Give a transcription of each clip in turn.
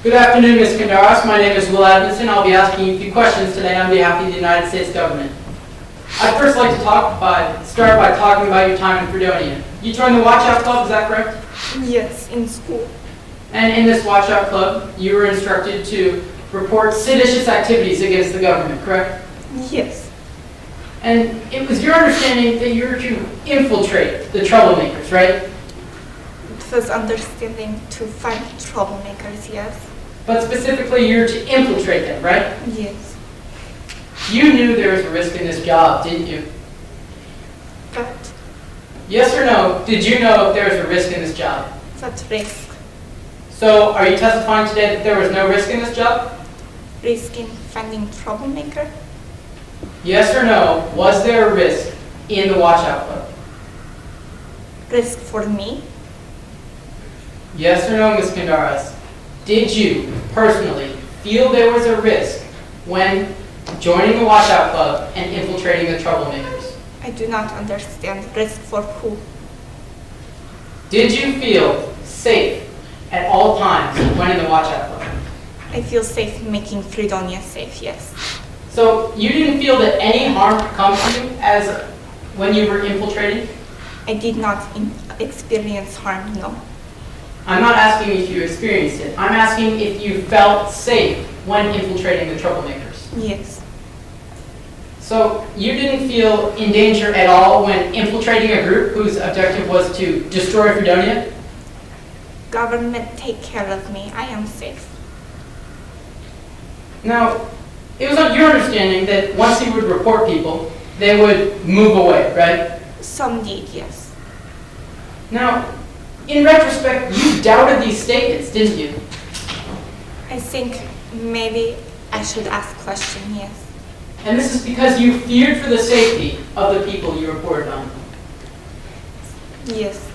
Good afternoon, Ms. Kandaras. My name is Will Adamson. I'll be asking you a few questions today on behalf of the United States government. I'd first like to start by talking about your time in Fredonia. You joined the Watch Out Club, is that correct? Yes, in school. And in this Watch Out Club, you were instructed to report seditious activities against the government, correct? Yes. And it was your understanding that you were to infiltrate the troublemakers, right? It was understanding to find troublemakers, yes. But specifically, you're to infiltrate them, right? Yes. You knew there was a risk in this job, didn't you? But Yes or no, did you know if there was a risk in this job? that risk. So, are you testifying today that there was no risk in this job? Risk in finding troublemaker? Yes or no, was there a risk in the Watch Out Club? Risk for me? Yes or no, Ms. Kandaras? Did you personally feel there was a risk when joining the Watch Out Club and infiltrating the troublemakers? I do not understand. Risk for who? Did you feel safe at all times when in the Watch Out Club? I feel safe making Fredonia safe, yes. So you didn't feel that any harm could come to you as when you were infiltrating? I did not experience harm, no. I'm not asking if you experienced it. I'm asking if you felt safe when infiltrating the troublemakers. Yes. So you didn't feel in danger at all when infiltrating a group whose objective was to destroy Fredonia? Government take care of me. I am safe. Now, it was your understanding that once you would report people, they would move away, right? Some did, yes. Now, in retrospect, you doubted these statements, didn't you? I think maybe I should ask question, yes. And this is because you feared for the safety of the people you reported on. Yes.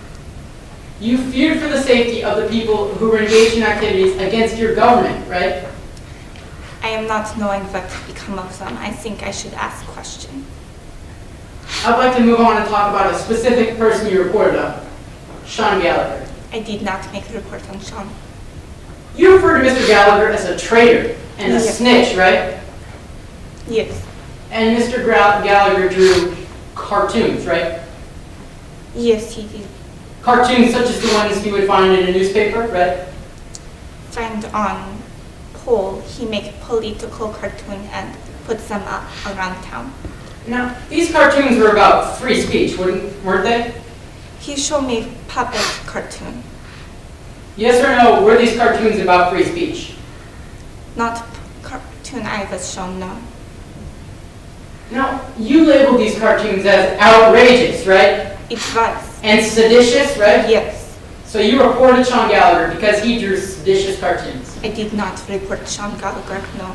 You feared for the safety of the people who were engaged in activities against your government, right? I am not knowing what become of them. I think I should ask question. I'd like to move on and talk about a specific person you reported on, Sean Gallagher. I did not make a report on Sean. You referred to Mr. Gallagher as a traitor and a Yes. snitch, right? Yes. And Mr. Gallagher drew cartoons, right? Yes, he did. Cartoons such as the ones you would find in a newspaper, right? Find on pole, he make political cartoon and puts them up around town. Now, these cartoons were about free speech, weren't they? He showed me puppet cartoon, Yes or no, were these cartoons about free speech? not cartoon I was shown, no. Now, you labeled these cartoons as outrageous, right? It was. And seditious, right? Yes. So you reported Sean Gallagher because he drew seditious cartoons. I did not report Sean Gallagher, no.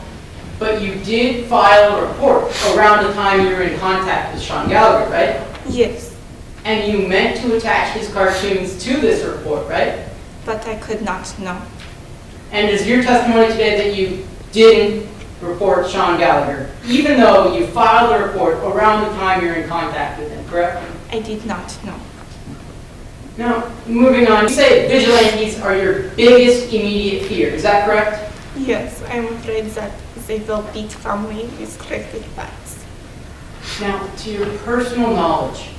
But you did file a report around the time you were in contact with Sean Gallagher, right? Yes, And you meant to attach his cartoons to this report, right? but I could not, no. And is your testimony today that you didn't report Sean Gallagher, even though you filed a report around the time you're in contact with him, correct? I did not, no. Now, moving on, you say vigilantes are your biggest immediate fear, is that correct? Yes, I am afraid that they will beat family with crazy bats. Now, to your personal knowledge,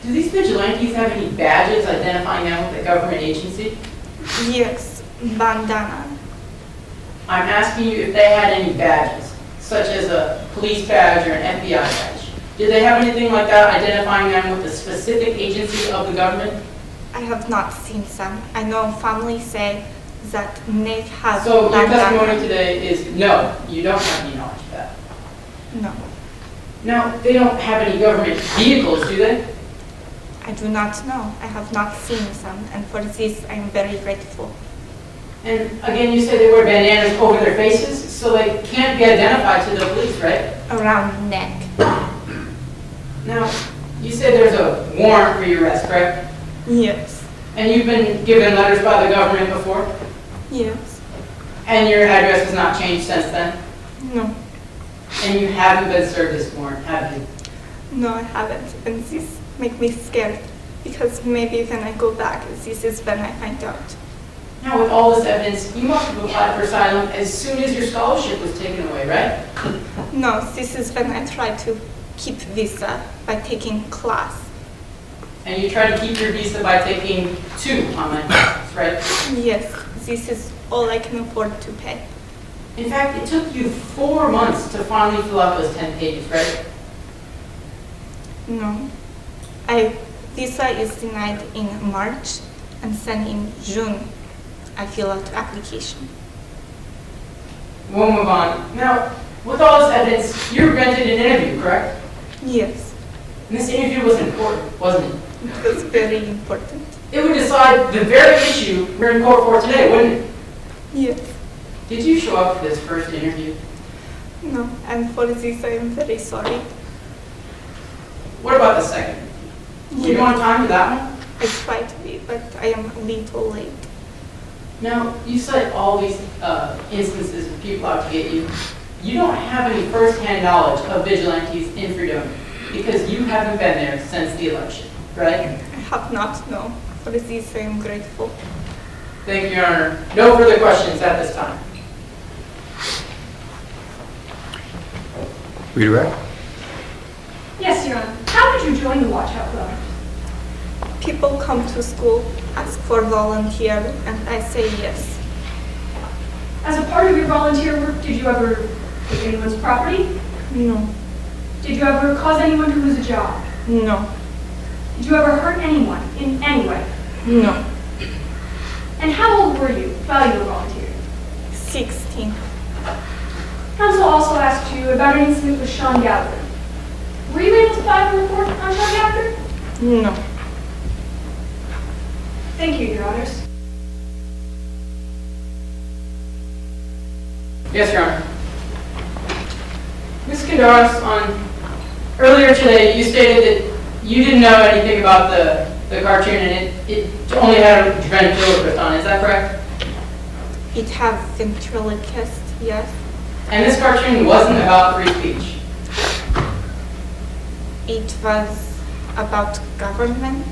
do these vigilantes have any badges identifying them with a government agency? Yes, bandana. I'm asking you if they had any badges, such as a police badge or an FBI badge. Did they have anything like that identifying them with a specific agency of the government? I have not seen some. I know families say that they have So your bandana. testimony today is no, you don't have any knowledge of that. No, Now, they don't have any government vehicles, do they? I do not know. I have not seen some, and for this I am very grateful. And again, you say they wear bandanas over their faces, so they can't be identified to the police, right? Around neck. Now, you say there's a warrant for your arrest, correct? Yes. And you've been given letters by the government before? Yes. And your address has not changed since then? No. And you haven't been served this warrant, have you? No, I haven't. And this make me scared because maybe when I go back, this is when I find out. Now, with all this evidence, you must have applied for asylum as soon as your scholarship was taken away, right? No, this is when I tried to keep visa by taking class. And you tried to keep your visa by taking 2 online classes, right? Yes, this is all I can afford to pay. In fact, it took you 4 months to finally fill out those 10 pages, right? No. Visa is denied in March and then in June I fill out application. We'll move on. Now, with all this evidence, you were granted an interview, correct? Yes, And this interview was important, wasn't it? it was very important. It would decide the very issue we're in court for today, wouldn't it? Yes. Did you show up for this first interview? No, and for this I am very sorry. What about the second? Were you on time for that one? I tried to be, but I am a little late. Now, you cite all these instances of people out to get you. You don't have any first-hand knowledge of vigilantes in Fredonia because you haven't been there since the election, right? I have not known. For this I am grateful. Thank you, Your Honor. No further questions at this time. Redirect. Yes, Your Honor. How did you join the Watch Out Club? People come to school, ask for volunteer, and I say yes. As a part of your volunteer work, did you ever take anyone's property? No, Did you ever cause anyone to lose a job? no, Did you ever hurt anyone in any way? no. And how old were you while you were volunteering? 16. Counsel also asked you about an incident with Sean Gallagher. Were you able to file a report on Sean Gallagher? No. Thank you, Your Honors. Yes, Your Honor. Ms. Kandaras, earlier today, you stated that you didn't know anything about the cartoon and it only had a ventriloquist on it. Is that correct? It have ventriloquist, yes. And this cartoon wasn't about free speech. It was about government.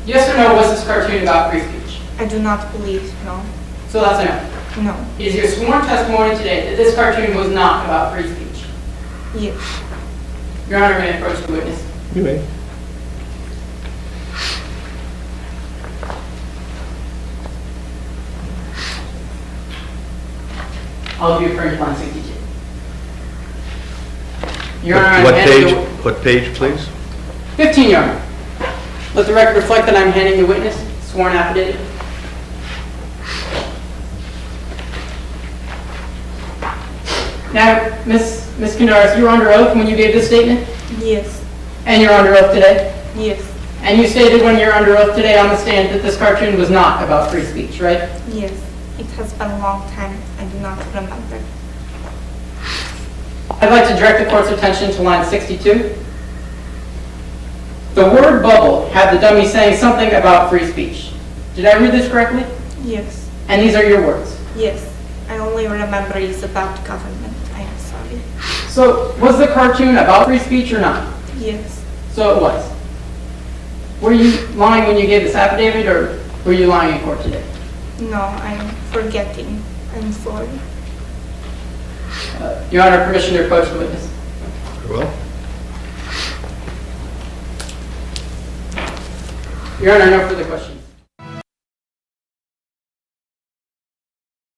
Yes or no, was this cartoon about free speech? I do not believe, no. So that's a no. No, It is your sworn testimony today that this cartoon was not about free speech. yes. Your Honor, may I approach the witness? You may. I'll be referring to line 62. Your Honor, I'm What handing page, the- what page, please? 15, Your Honor. Let the record reflect that I'm handing the witness sworn affidavit. Now, Ms. Kandaras, you were under oath when you gave this statement? Yes, And you're under oath today? yes, And you stated when you're under oath today on the stand that this cartoon was not about free speech, right? yes. It has been a long time. I do not remember. I'd like to direct the court's attention to line 62. The word bubble had the dummy saying something about free speech. Did I read this correctly? Yes, And these are your words. yes. I only remember it's about government. I am sorry. So, was the cartoon about free speech or not? Yes, So it was. Were you lying when you gave this affidavit, or were you lying in court today? no, I'm forgetting. I'm sorry. Your Honor, permission to approach the witness. Very well. Your Honor, no further questions.